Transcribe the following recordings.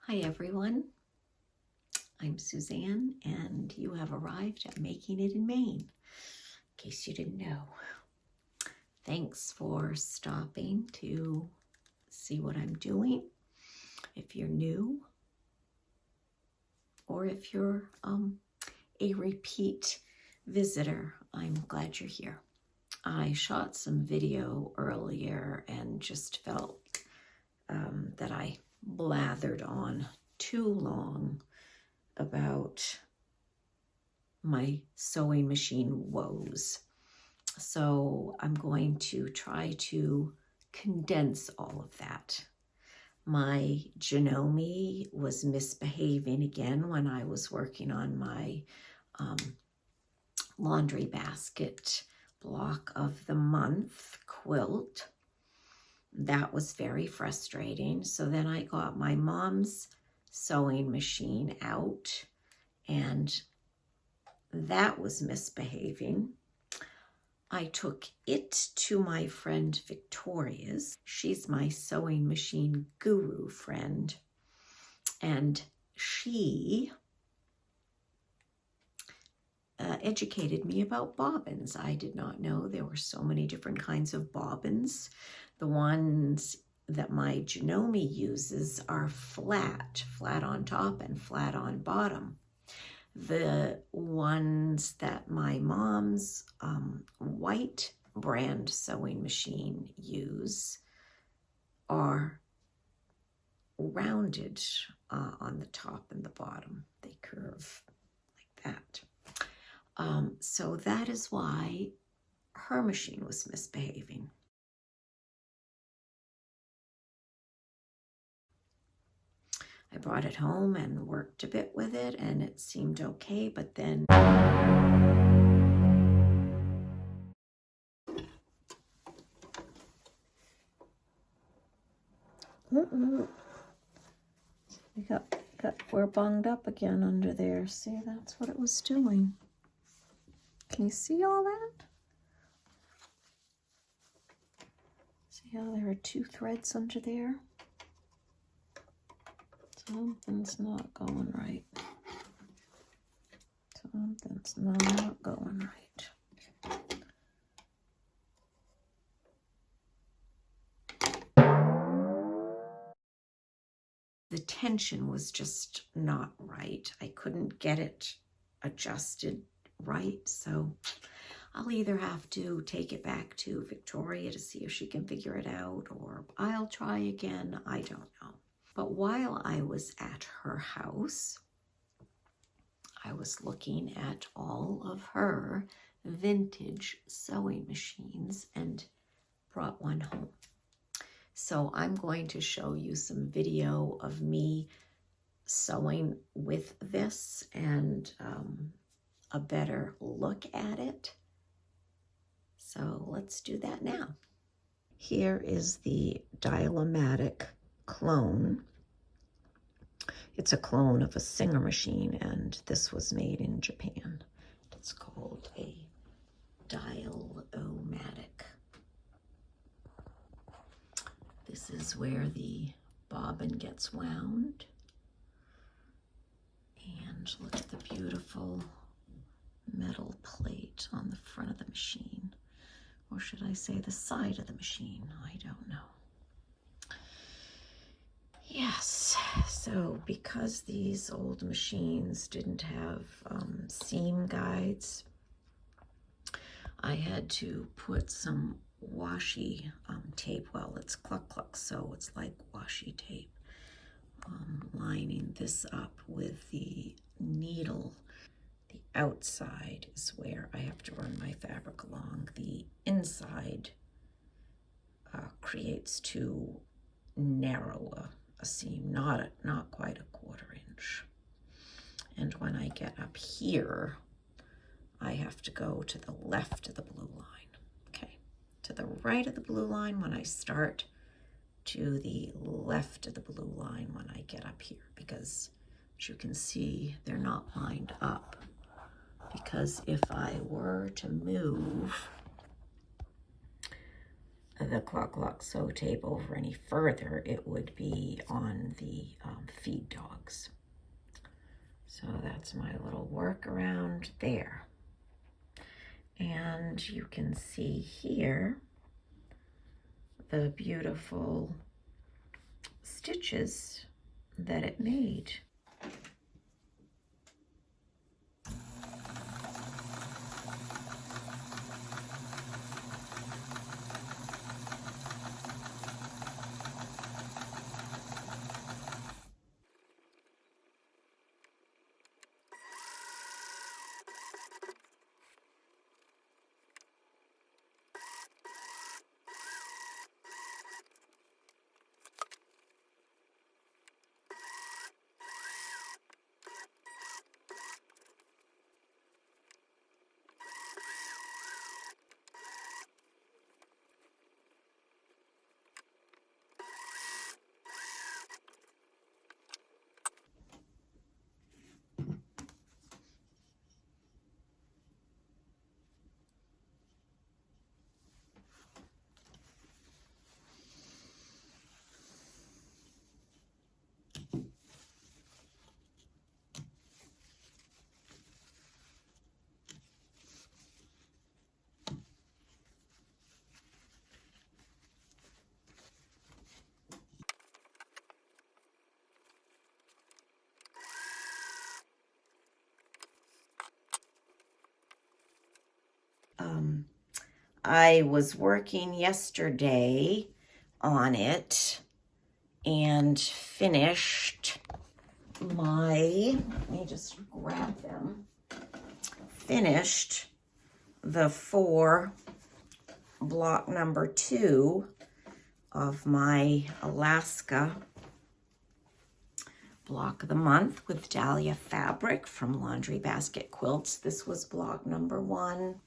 Hi everyone, I'm Suzanne and you have arrived at Making It in Maine, in case you didn't know. Thanks for stopping to see what I'm doing. If you're new or if you're a repeat visitor, I'm glad you're here. I shot some video earlier and just felt that I blathered on too long about my sewing machine woes. So I'm going to try to condense all of that. My Janome was misbehaving again when I was working on my laundry basket block of the month quilt. That was very frustrating. So then I got my mom's sewing machine out and that was misbehaving. I took it to my friend Victoria's. She's my sewing machine guru friend. And she educated me about bobbins. I did not know there were so many different kinds of bobbins. The ones that my Janome uses are flat on top and flat on bottom. The ones that my mom's white brand sewing machine use are rounded on the top and the bottom. They curve like that. So that is why her machine was misbehaving. I brought it home and worked a bit with it and it seemed okay, but then we're bunged up again under there. See, that's what it was doing. Can you see all that? See how there are two threads under there? Something's not going right. Something's not going right. The tension was just not right. I couldn't get it adjusted right, so I'll either have to take it back to Victoria to see if she can figure it out, or I'll try again. I don't know. But while I was at her house, I was looking at all of her vintage sewing machines and brought one home. So I'm going to show you some video of me sewing with this and a better look at it. So let's do that now. Here is the Dial-o-Matic clone. It's a clone of a Singer machine, and this was made in Japan. It's called a Dial-o-Matic. This is where the bobbin gets wound. And look at the beautiful metal plate on the front of the machine. Or should I say the side of the machine? I don't know. Yes, so because these old machines didn't have seam guides, I had to put some washi tape. Well, it's cluck, so it's like washi tape. Lining this up with the needle. The outside is where I have to run my fabric along. The inside creates too narrow a seam, not quite a 1/4 inch. And when I get up here, I have to go to the left of the blue line. Okay, to the right of the blue line when I start, to the left of the blue line when I get up here, because as you can see, they're not lined up. Because if I were to move the clock sew tape over any further, it would be on the feed dogs. So that's my little workaround there. And you can see here the beautiful stitches that it made. I was working yesterday on it and finished my, let me just grab them, finished the 4 block number 2 of my Alaska block of the month with Dahlia fabric from Laundry Basket Quilts. This was block number 1.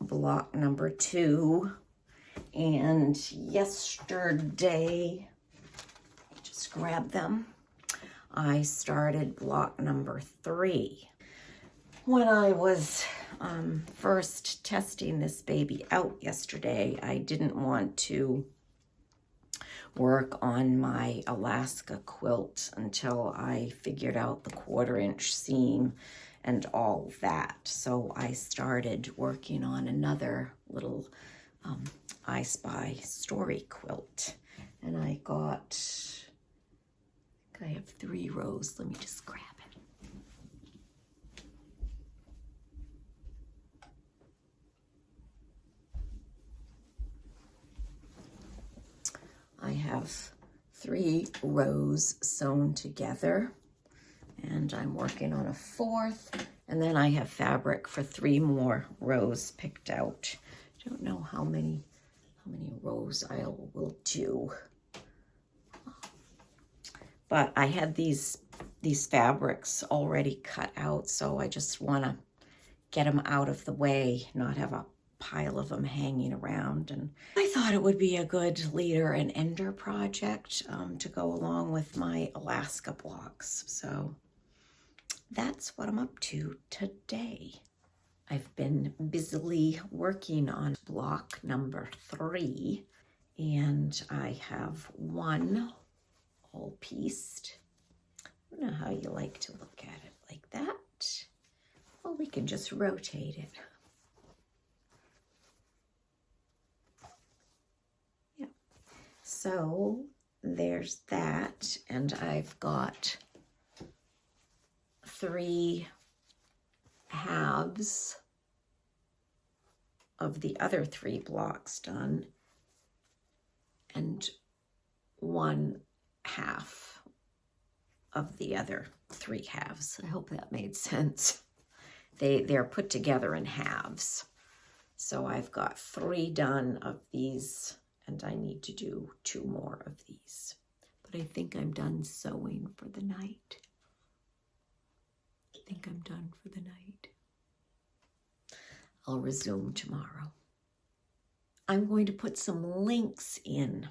Block number 2, and yesterday, just grab them, I started block number 3. When I was first testing this baby out yesterday, I didn't want to work on my Alaska quilt until I figured out the 1/4-inch seam and all that. So I started working on another little I Spy story quilt. And I got, I think I have 3 rows. Let me just grab it. I have 3 rows sewn together, and I'm working on a 4th, and then I have fabric for 3 more rows picked out. I don't know how many rows I will do, but I had these fabrics already cut out, so I just want to get them out of the way, not have a pile of them hanging around. And I thought it would be a good leader and ender project to go along with my Alaska blocks. So that's what I'm up to today. I've been busily working on block number 3, and I have 1 all pieced. I don't know how you like to look at it, like that. Well, we can just rotate it. Yeah. So there's that, and I've got 3 halves of the other 3 blocks done, and 1 half of the other 3 halves. I hope that made sense. They're put together in halves. So I've got 3 done of these, and I need to do 2 more of these. But I think I'm done sewing for the night. I think I'm done for the night. I'll resume tomorrow. I'm going to put some links in.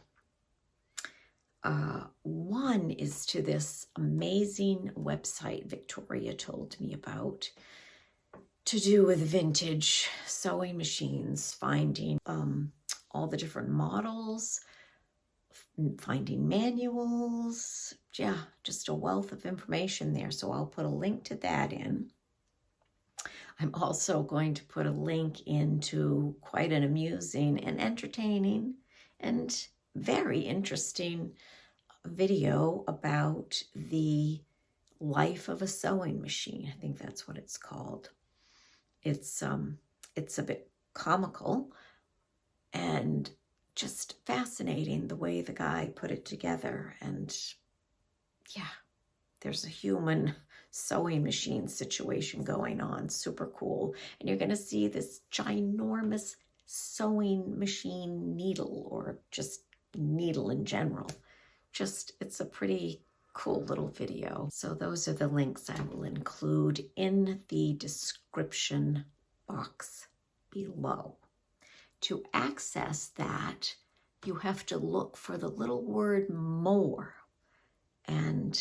One is to this amazing website Victoria told me about. to do with vintage sewing machines, finding all the different models, finding manuals. Yeah, just a wealth of information there. So I'll put a link to that in. I'm also going to put a link into quite an amusing and entertaining and very interesting video about the life of a sewing machine. I think that's what it's called. It's a bit comical and just fascinating the way the guy put it together. And yeah, there's a human sewing machine situation going on. Super cool. And you're going to see this ginormous sewing machine needle, or just needle in general. Just, it's a pretty cool little video. So those are the links I will include in the description box below. To access that, you have to look for the little word more, and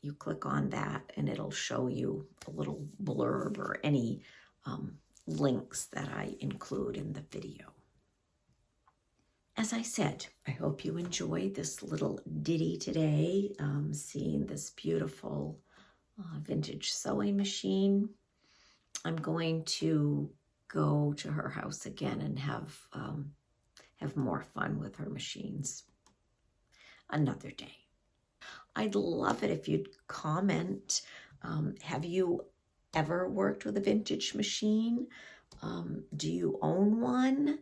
you click on that and it'll show you a little blurb or any links that I include in the video. As I said, I hope you enjoyed this little ditty today, seeing this beautiful vintage sewing machine. I'm going to go to her house again and have more fun with her machines another day. I'd love it if you'd comment. Have you ever worked with a vintage machine? Do you own one?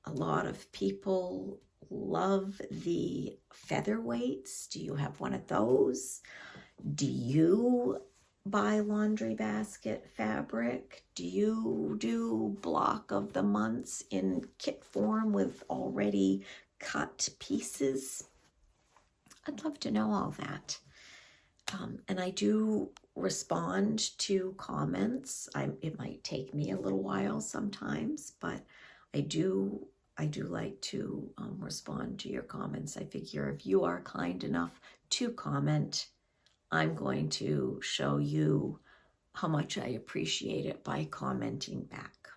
A lot of people love the featherweights. Do you have one of those? Do you buy laundry basket fabric? Do you do block of the months in kit form with already cut pieces? I'd love to know all that. And I do respond to comments. It might take me a little while sometimes, but I do like to respond to your comments. I figure if you are kind enough to comment, I'm going to show you how much I appreciate it by commenting back.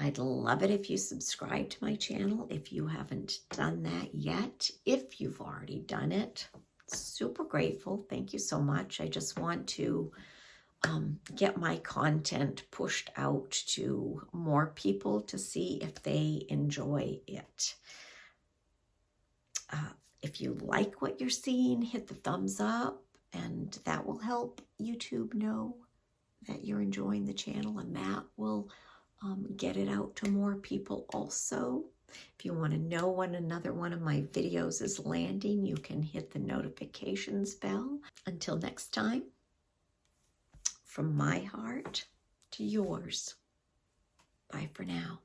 I'd love it if you subscribe to my channel if you haven't done that yet. If you've already done it, super grateful. Thank you so much. I just want to get my content pushed out to more people to see if they enjoy it. If you like what you're seeing, hit the thumbs up, and that will help YouTube know that you're enjoying the channel, and that will get it out to more people also. If you want to know when another one of my videos is landing, you can hit the notifications bell. Until next time, from my heart to yours, bye for now.